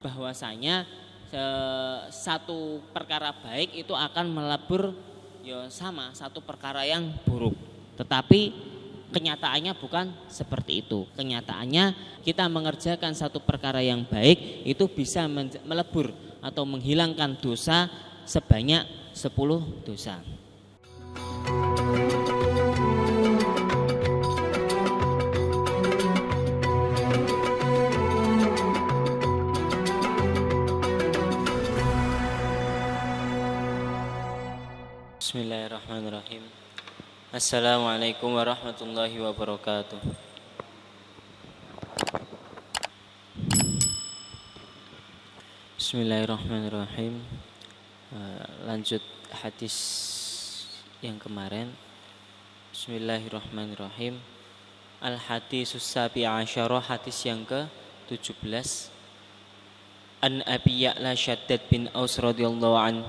bahwasanya satu perkara baik itu akan melebur ya sama satu perkara yang buruk. Tetapi kenyataannya bukan seperti itu. Kenyataannya kita mengerjakan satu perkara yang baik itu bisa melebur atau menghilangkan dosa sebanyak 10 dosa. Bismillahirrahmanirrahim. Assalamualaikum warahmatullahi wabarakatuh. Bismillahirrahmanirrahim. Lanjut hadis yang kemarin. Bismillahirrahmanirrahim. Al-hadisus sabi asyara, hadis yang ke-17. An Abi Ya'la Shaddad bin Aus radhiyallahu anhu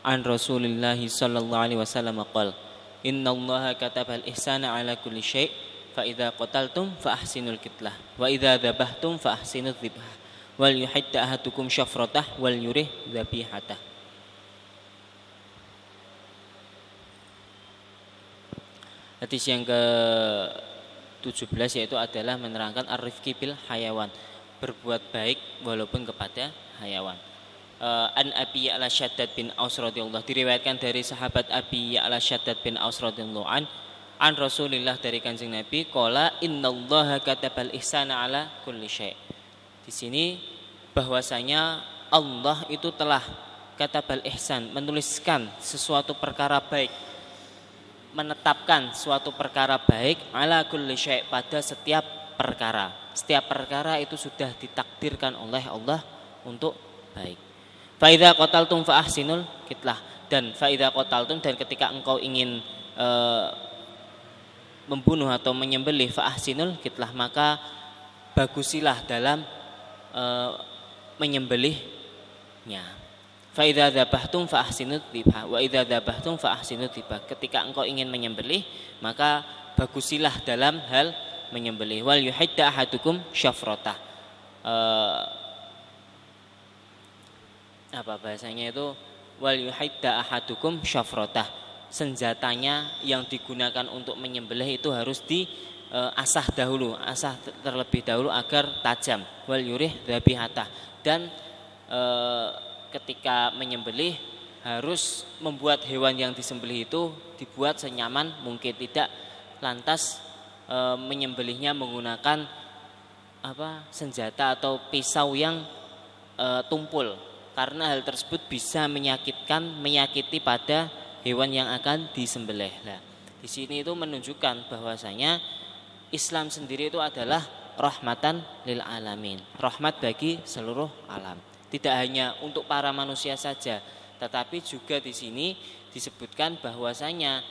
an Rasulillah sallallahu alaihi wasallam qala innallaha katabal ihsana ala kulli syai' fa idza qataltum fa ahsinul qitlah wa idza dzabhtum fa ahsinudz dzibhah wal yuhidda ahadukum syafratah wal yurih dzabihatah. Hadis yang ke-17 yaitu adalah menerangkan ar-rifqi bil hayawan, berbuat baik walaupun kepada hayawan. An Abi Ya'la Shaddad bin Aus radhiyallahu, diriwayatkan dari sahabat Abi Ya'la Shaddad bin Aus radhiyallahu an Rasulillah, dari Kanjeng Nabi, qala innallaha katabal ihsana ala kulli syai'. Di sini bahwasanya Allah itu telah katabal ihsan, menuliskan sesuatu perkara baik, menetapkan suatu perkara baik ala kulli syai', pada setiap perkara. Setiap perkara itu sudah ditakdirkan oleh Allah untuk baik. Fa idza qataltum fa ahsinul qitlah, dan fa idza qataltum, dan ketika engkau ingin membunuh atau menyembelih, fa ahsinul qitlah, maka bagusilah dalam menyembelihnya. Fa idza dzabhtum fa ahsinul dzibha wa idza dzabhtum fa ahsinul dzibha, ketika engkau ingin menyembelih maka bagusilah dalam hal menyembelih. Wal yuhidda ahadukum syafratah, apa bahasanya itu, wal yuhidda ahadukum syafratah, senjatanya yang digunakan untuk menyembelih itu harus diasah dahulu, asah terlebih dahulu agar tajam. Wal yurih dzabihatah, dan ketika menyembelih harus membuat hewan yang disembelih itu dibuat senyaman mungkin, tidak lantas menyembelihnya menggunakan senjata atau pisau yang tumpul, karena hal tersebut bisa menyakiti pada hewan yang akan disembelih. Nah, di sini itu menunjukkan bahwasanya Islam sendiri itu adalah rahmatan lil alamin, rahmat bagi seluruh alam. Tidak hanya untuk para manusia saja, tetapi juga di sini disebutkan bahwasanya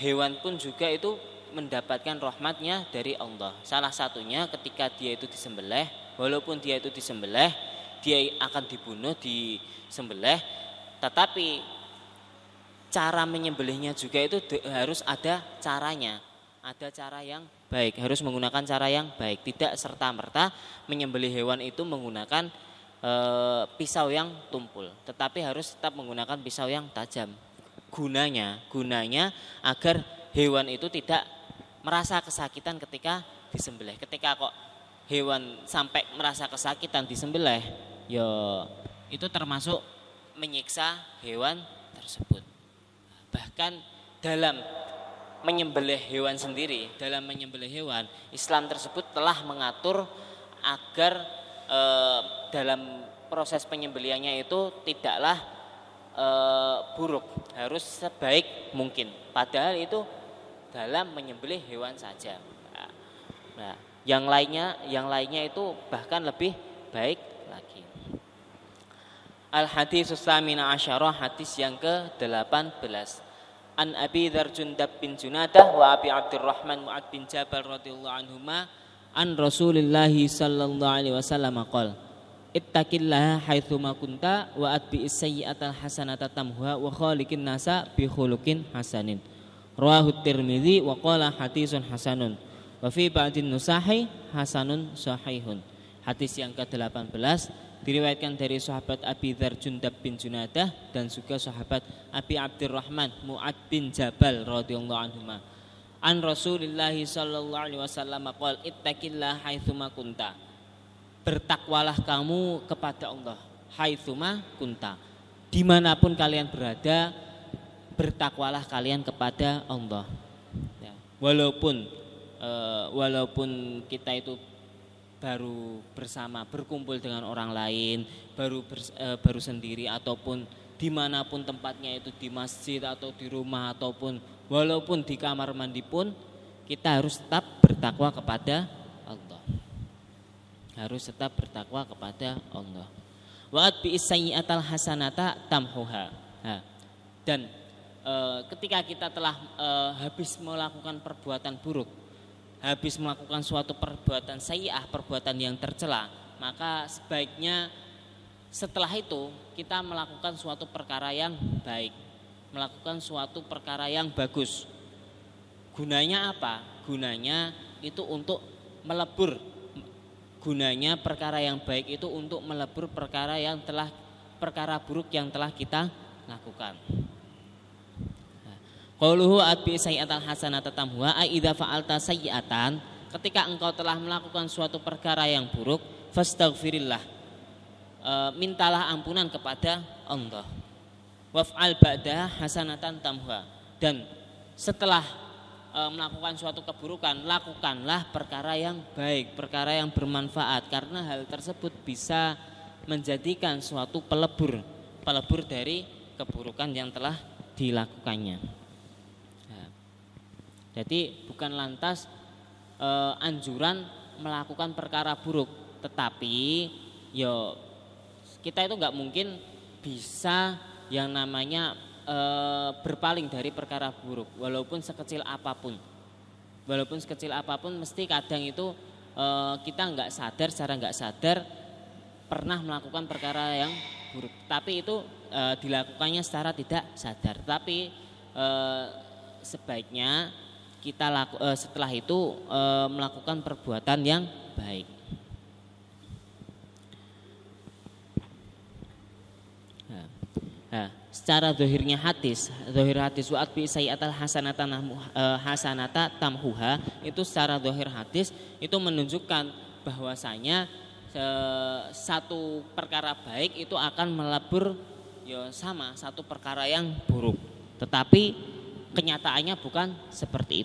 hewan pun juga itu mendapatkan rahmatnya dari Allah. Salah satunya ketika dia itu disembelih, walaupun dia itu disembelih, dia akan dibunuh, disembelih, tetapi cara menyembelihnya juga itu harus ada caranya, ada cara yang baik, harus menggunakan cara yang baik. Tidak serta-merta menyembelih hewan itu menggunakan pisau yang tumpul, tetapi harus tetap menggunakan pisau yang tajam. Gunanya agar hewan itu tidak merasa kesakitan ketika disembelih. Ketika kok hewan sampai merasa kesakitan disembelih, ya itu termasuk menyiksa hewan tersebut. Bahkan dalam menyembelih hewan sendiri, dalam menyembelih hewan, Islam tersebut telah mengatur agar dalam proses penyembelihannya itu tidaklah buruk, harus sebaik mungkin. Padahal itu dalam menyembelih hewan saja. Nah, yang lainnya itu bahkan lebih baik lagi. Al-hadisus samina asyara, hadis yang ke-18. An Abi Dzar Jundab bin Junadah wa Abi Abdurrahman Mu'ad bin Jabal radhiyallahu anhuma an Rasulillah sallallahu alaihi wasallam qala ittaqillaha haitsu ma kunta wa atbi'is sayyi'atal hasanata tamhuha wa khaliqin nasa bi khuluqin hasanin. Rawahu Tirmidzi wa qala hadisun hasanun wa fi ba'din nusahi hasanun sahihun. Hadis yang ke-18 diriwayatkan dari sahabat Abi Dzar Jundab bin Junadah dan juga sahabat Abi Abdurrahman Mu'ad bin Jabal radhiyallahu anhuma. An Rasulillah sallallahu alaihi wasallam qol ittaqillah haitsuma kunta. Bertakwalah kamu kepada Allah haitsuma kunta. Dimanapun kalian berada, bertakwalah kalian kepada Allah. Ya. Walaupun kita itu baru bersama, berkumpul dengan orang lain, baru sendiri ataupun dimanapun tempatnya, itu di masjid atau di rumah ataupun walaupun di kamar mandi pun, kita harus tetap bertakwa kepada Allah. Harus tetap bertakwa kepada Allah. Wa atbi'is sayyi'atal hasanata tamhuha. Dan ketika kita telah habis melakukan perbuatan buruk, habis melakukan suatu perbuatan sayyi'ah, perbuatan yang tercela, maka sebaiknya setelah itu kita melakukan suatu perkara yang baik, melakukan suatu perkara yang bagus. Gunanya apa? Gunanya itu untuk melebur. Gunanya perkara yang baik itu untuk melebur perkara buruk yang telah kita lakukan. Qauluhu atbi sayyi'atal hasanata tamhuha ai idza fa'alta sayyi'atan, ketika engkau telah melakukan suatu perkara yang buruk, fastaghfirillah, mintalah ampunan kepada Allah. Waf'al ba'da hasanatan tamhuha, dan setelah melakukan suatu keburukan, lakukanlah perkara yang baik, perkara yang bermanfaat, karena hal tersebut bisa menjadikan suatu pelebur dari keburukan yang telah dilakukannya. Jadi bukan lantas anjuran melakukan perkara buruk, tetapi kita itu nggak mungkin bisa yang namanya berpaling dari perkara buruk, walaupun sekecil apapun. Mesti kadang itu kita secara nggak sadar pernah melakukan perkara yang buruk, tapi itu dilakukannya secara tidak sadar. Tapi sebaiknya kita setelah itu melakukan perbuatan yang baik. Secara zahir hadis wa atbi sayyi'atal hasanata tamhuha, itu secara zahir hadis itu menunjukkan bahwasanya satu perkara baik itu akan melebur sama satu perkara yang buruk. Tetapi kenyataannya bukan seperti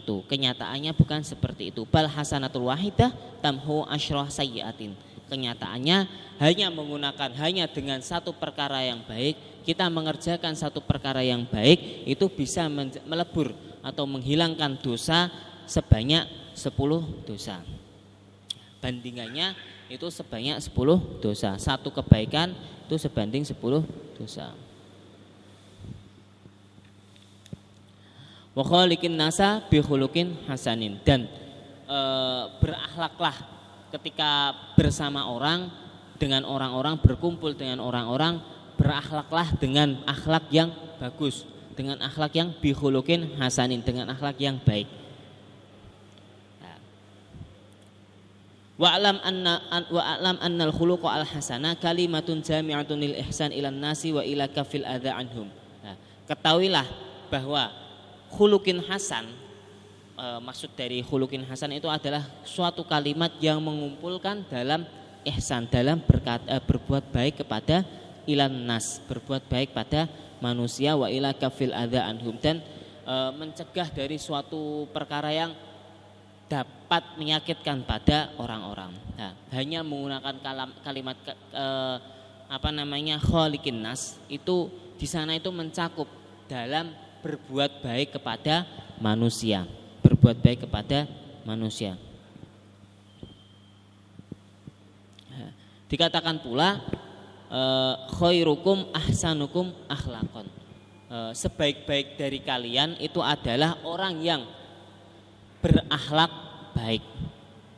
itu. Bal hasanatul wahidah tamhu asyra sayyi'atin. Kenyataannya hanya dengan satu perkara yang baik, kita mengerjakan satu perkara yang baik, itu bisa melebur atau menghilangkan dosa sebanyak 10 dosa. Bandingannya itu sebanyak 10 dosa. Satu kebaikan itu sebanding 10 dosa. Wa khaliqin nasa bi khuluqin hasanin, dan berakhlaklah ketika bersama orang, dengan orang-orang, berkumpul dengan orang-orang, berakhlaklah dengan akhlak yang bagus, dengan akhlak yang bi khuluqin hasanin, dengan akhlak yang baik. Wa'lam annal khuluqa al hasana kalimatun jami'atun lil ihsan ilan nasi wa ila kafil adza anhum. Ketahuilah bahwa khuluqin hasan, maksud dari khuluqin hasan itu adalah suatu kalimat yang mengumpulkan dalam ihsan, dalam berbuat baik kepada ilan nas, berbuat baik pada manusia, wa ila kafil adza anhum, dan mencegah dari suatu perkara yang dapat menyakitkan pada orang-orang. Hanya menggunakan kalimat khaliqin nas, itu di sana itu mencakup dalam berbuat baik kepada manusia, Dikatakan pula khairukum ahsanukum akhlaqan. Sebaik-baik dari kalian itu adalah orang yang berakhlak baik.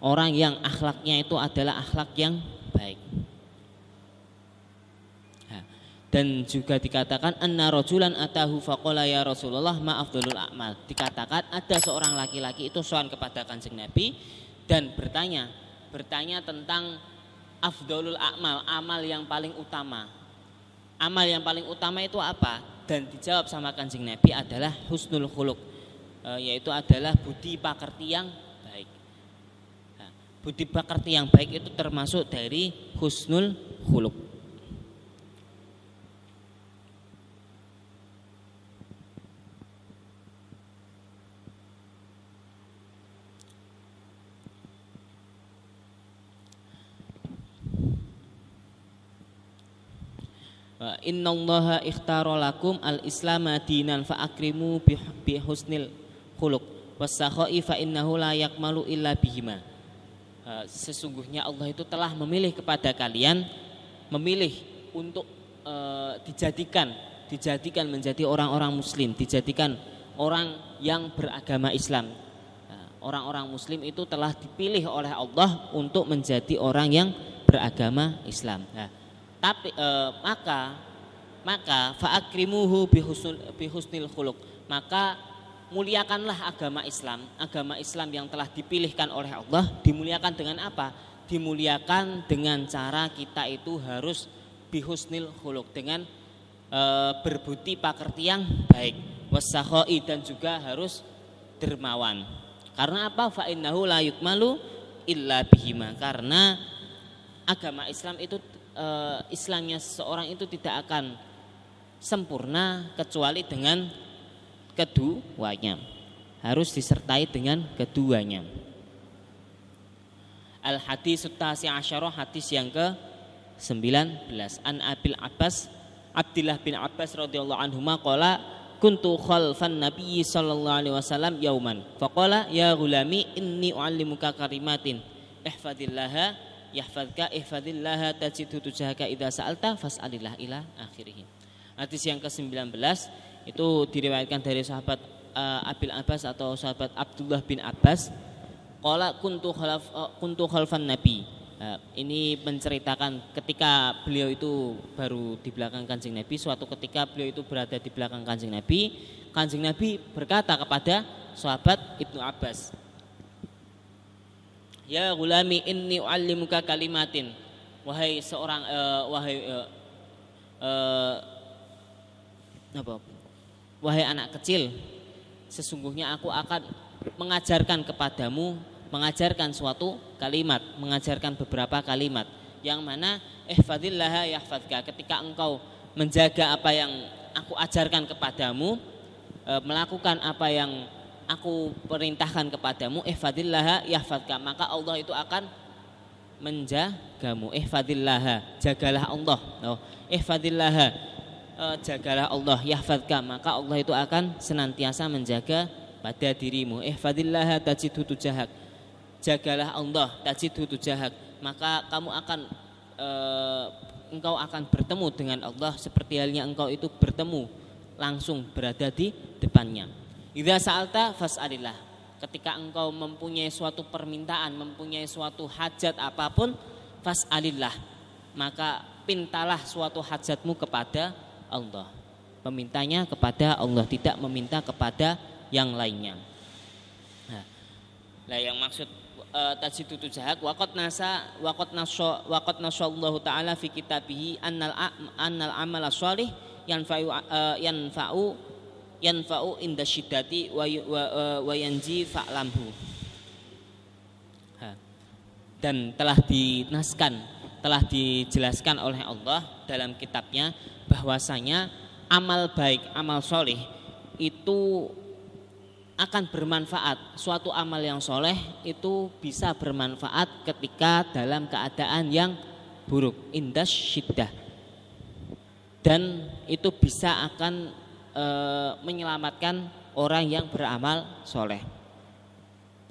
Orang yang akhlaknya itu adalah akhlak yang baik. Dan juga dikatakan anna rajulan atahu faqala ya Rasulullah ma afdhalul a'mal. Dikatakan ada seorang laki-laki itu sowan kepada Kanjeng Nabi dan bertanya tentang afdolul a'mal, amal yang paling utama. Amal yang paling utama itu apa? Dan dijawab sama Kanjeng Nabi adalah husnul khuluq, yaitu adalah budi pakerti yang baik. Nah, budi pakerti yang baik itu termasuk dari husnul khuluq. Innallaha ikhtara lakum al-islama dinan fa akrimu bi husnil khuluq was-sakha'i fa innahu la yakmalu illa bihima. Sesungguhnya Allah itu telah memilih kepada kalian, memilih untuk dijadikan menjadi orang-orang muslim, dijadikan orang yang beragama Islam. Orang-orang muslim itu telah dipilih oleh Allah untuk menjadi orang yang beragama Islam. Tapi maka fa'akrimuhu bihusnil khuluq, maka muliakanlah agama Islam yang telah dipilihkan oleh Allah. Dimuliakan dengan apa? Dimuliakan dengan cara kita itu harus bihusnil khuluq, dengan berbudi pakerti yang baik, wasakhoi, dan juga harus dermawan. Karena apa? Fa innahu la yukmalu illa bihima, karena agama Islam itu Islamnya seseorang itu tidak akan sempurna kecuali dengan keduanya, harus disertai dengan keduanya. Al-hadits tasi asyara, hadis yang ke-19. An Abdillah bin Abbas radhiyallahu anhuma qala kuntu khalfan nabiy sallallahu alaihi wasallam yauman faqala ya ghulami inni uallimuka kalimatin ihfadillaha yahfadka ihfadillaha tajidhu tujahaka idza sa'alta fas'alillah ila akhirih. Hadis yang ke-19 itu diriwayatkan dari sahabat Abil Abbas atau sahabat Abdullah bin Abbas. Qala kuntu khalfan nabi. Ini menceritakan ketika beliau itu baru di belakang Kanjeng Nabi. Suatu ketika beliau itu berada di belakang Kanjeng Nabi. Kanjeng Nabi berkata kepada sahabat Ibnu Abbas, ya gulami inni uallimuka kalimatin, wahai seorang wahai anak kecil, sesungguhnya aku akan mengajarkan kepadamu, mengajarkan suatu kalimat, mengajarkan beberapa kalimat yang mana ihfadillaha yahfadka, ketika engkau menjaga apa yang aku ajarkan kepadamu, melakukan apa yang aku perintahkan kepadamu, ihfadillaha yahfadka, maka Allah itu akan menjagamu. Ihfadillaha, jagalah Allah. Ihfadillaha, jagalah Allah, yahfadka, maka Allah itu akan senantiasa menjaga pada dirimu. Ihfadillaha tajidhu tujahak, jagalah Allah, tajidhu tujahak, maka kamu akan engkau akan bertemu dengan Allah seperti halnya engkau itu bertemu langsung berada di depannya. Idza sa'alta fas'alillah, ketika engkau mempunyai suatu permintaan, mempunyai suatu hajat apapun, fas'alillah, maka pintalah suatu hajatmu kepada Allah. Memintanya kepada Allah, tidak meminta kepada yang lainnya. Nah, yang maksud tajidhu tujahak waqad nasallahu ta'ala fi kitabihi annal amala shalih yanfa'u inda syiddati wa yanji fa'lamhu. Dan telah dijelaskan oleh Allah dalam kitabnya bahwasanya amal baik, amal soleh itu akan bermanfaat. Suatu amal yang soleh itu bisa bermanfaat ketika dalam keadaan yang buruk, indas syiddah, dan itu bisa akan menyelamatkan orang yang beramal soleh.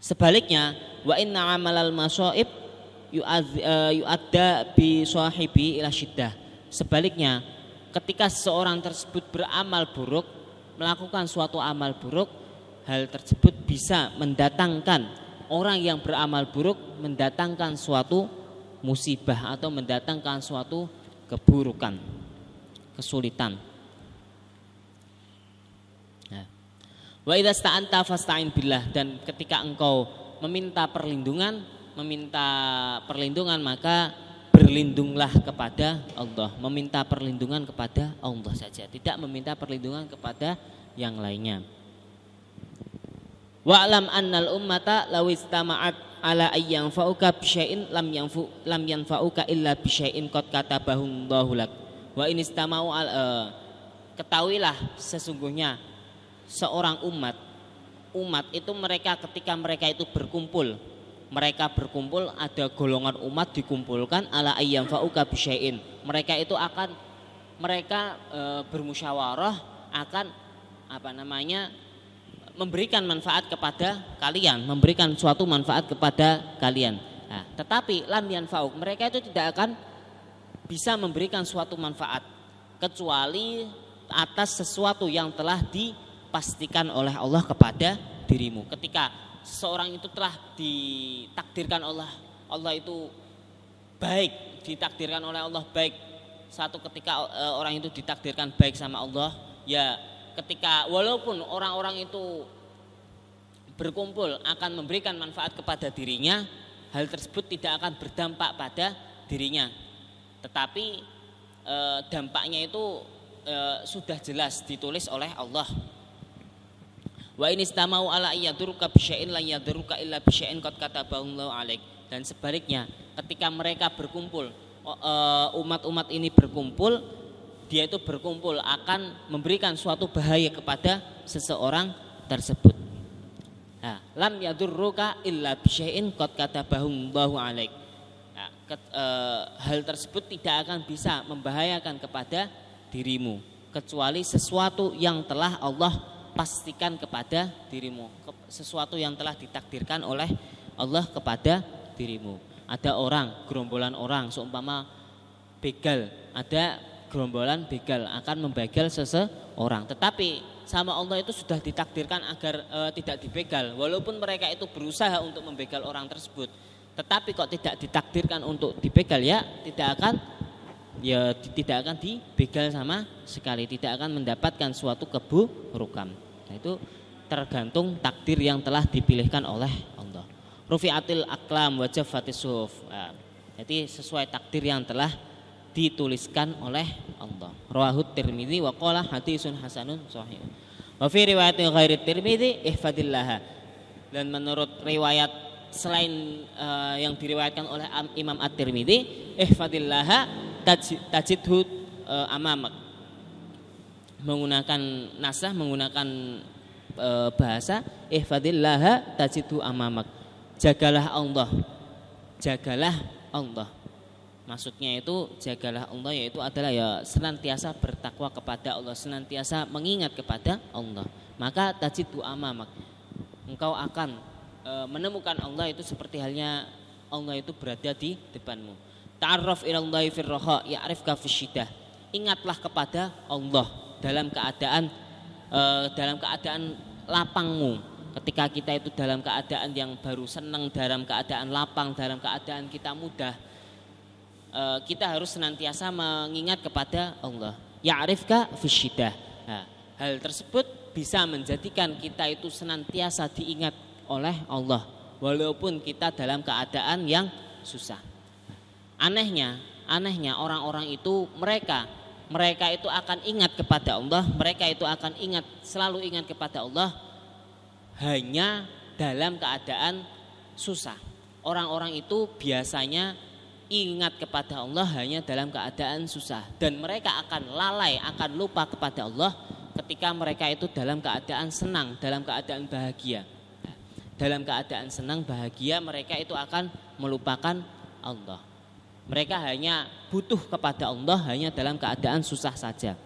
Sebaliknya, wa inna amalal masoib yu'adda bi sahibi ila syiddah. Sebaliknya, ketika seseorang tersebut beramal buruk, melakukan suatu amal buruk, hal tersebut bisa mendatangkan orang yang beramal buruk, mendatangkan suatu musibah atau mendatangkan suatu keburukan, kesulitan. Wa idza sta'anta fasta'in billah, dan ketika engkau meminta perlindungan maka berlindunglah kepada Allah, meminta perlindungan kepada Allah saja, tidak meminta perlindungan kepada yang lainnya. Wa'lam annal ummata law istama'at ala ayyan fa'uka bisyai'in lam yanfa'uka illa bisyai'in qad katabahu Allahu lak. Wa in istama'u ketahuilah sesungguhnya seorang umat itu mereka ketika mereka itu berkumpul ada golongan umat dikumpulkan ala ayyam fa'uka bisyai'in, mereka itu akan bermusyawarah akan memberikan manfaat kepada kalian, memberikan suatu manfaat kepada kalian. Nah, tetapi lam yanfa'uk, mereka itu tidak akan bisa memberikan suatu manfaat kecuali atas sesuatu yang telah dipastikan oleh Allah kepada dirimu. Ketika seseorang itu telah ditakdirkan Allah itu baik, ditakdirkan oleh Allah baik. Satu ketika orang itu ditakdirkan baik sama Allah, ya ketika walaupun orang-orang itu berkumpul akan memberikan manfaat kepada dirinya, hal tersebut tidak akan berdampak pada dirinya. Tetapi dampaknya itu sudah jelas ditulis oleh Allah. Wa in istamau ala ayyadruka bisyai'in la yadruka illa bisyai'in qad katabahu Allahu 'alaik. Dan sebaliknya, ketika mereka berkumpul, umat-umat ini berkumpul, dia itu berkumpul akan memberikan suatu bahaya kepada seseorang tersebut. Nah, lam yadurruka illa bisyai'in qad katabahu Allahu 'alaik. Nah, hal tersebut tidak akan bisa membahayakan kepada dirimu kecuali sesuatu yang telah Allah pastikan kepada dirimu, sesuatu yang telah ditakdirkan oleh Allah kepada dirimu. Ada gerombolan orang seumpama begal, ada gerombolan begal akan membegal seseorang, tetapi sama Allah itu sudah ditakdirkan agar tidak dibegal. Walaupun mereka itu berusaha untuk membegal orang tersebut, tetapi kok tidak ditakdirkan untuk dibegal, ya tidak akan dibegal sama sekali, tidak akan mendapatkan suatu keburukan. Nah, itu tergantung takdir yang telah dipilihkan oleh Allah. Rufi'atil aqlam wa jaffatis suhuf. Nah, jadi sesuai takdir yang telah dituliskan oleh Allah. Rawahu Tirmidzi wa qala hadisun hasanun shahih. Wa fi riwayatin ghairi Tirmidzi ihfadillah. Dan menurut riwayat selain yang diriwayatkan oleh Imam At-Tirmidzi, ihfadillah tajidhu amamak. Menggunakan nasah, menggunakan bahasa ihfadillah tajidhu amamak. Jagalah Allah. Maksudnya itu jagalah Allah, yaitu adalah ya senantiasa bertakwa kepada Allah, senantiasa mengingat kepada Allah. Maka tajidhu amamak, engkau akan menemukan Allah itu seperti halnya Allah itu berada di depanmu. Ta'arraf ilallahi fir raha ya'rifka fisyiddah. Ingatlah kepada Allah dalam keadaan lapangmu. Ketika kita itu dalam keadaan yang baru senang, dalam keadaan lapang, dalam keadaan kita mudah, kita harus senantiasa mengingat kepada Allah. Ya'rifka fisyiddah. Nah, hal tersebut bisa menjadikan kita itu senantiasa diingat oleh Allah walaupun kita dalam keadaan yang susah. Anehnya orang-orang itu mereka itu akan ingat kepada Allah, mereka itu akan selalu ingat kepada Allah hanya dalam keadaan susah. Orang-orang itu biasanya ingat kepada Allah hanya dalam keadaan susah, dan mereka akan lalai, akan lupa kepada Allah ketika mereka itu dalam keadaan senang, dalam keadaan bahagia. Dalam keadaan senang bahagia mereka itu akan melupakan Allah. Mereka hanya butuh kepada Allah hanya dalam keadaan susah saja.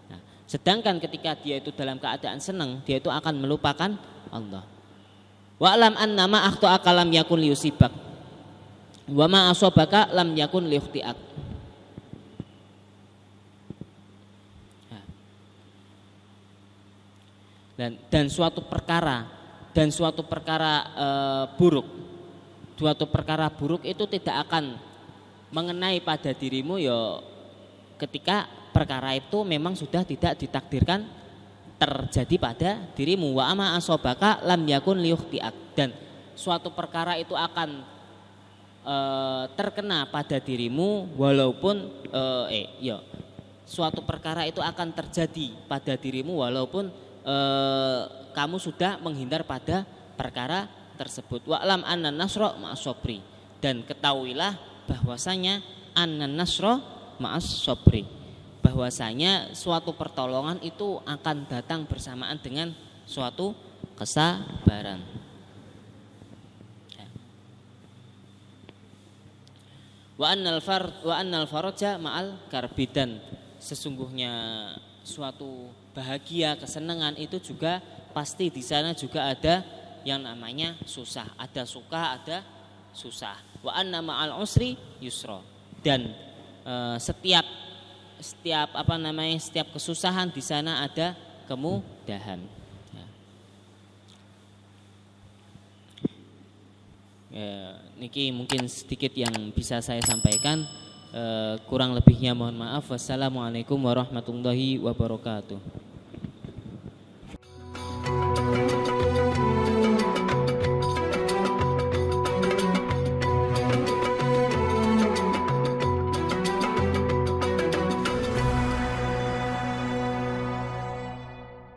Nah, sedangkan ketika dia itu dalam keadaan senang, dia itu akan melupakan Allah. Wa'lam annama akhta'aka lam yakun liyusibak wa ma asabaka lam yakun liyukhti'ak. Dan suatu perkara buruk itu tidak akan mengenai pada dirimu ya ketika perkara itu memang sudah tidak ditakdirkan terjadi pada dirimu. Wa ama asobaka lam yakun liyukhti'ak. Dan suatu perkara itu akan terkena pada dirimu walaupun suatu perkara itu akan terjadi pada dirimu walaupun kamu sudah menghindar pada perkara tersebut. Wa'lam anna nasra ma'as sabri, dan ketahuilah bahwasanya anna nasra ma'as sabri, bahwasanya suatu pertolongan itu akan datang bersamaan dengan suatu kesabaran. Wa annal faraja ma'al karbi, dan sesungguhnya suatu bahagia, kesenangan itu juga pasti di sana juga ada yang namanya susah, ada suka, ada susah. Wa anna ma'al usri yusra, dan setiap kesusahan di sana ada kemudahan. Niki mungkin sedikit yang bisa saya sampaikan, kurang lebihnya mohon maaf. Wassalamualaikum warahmatullahi wabarakatuh.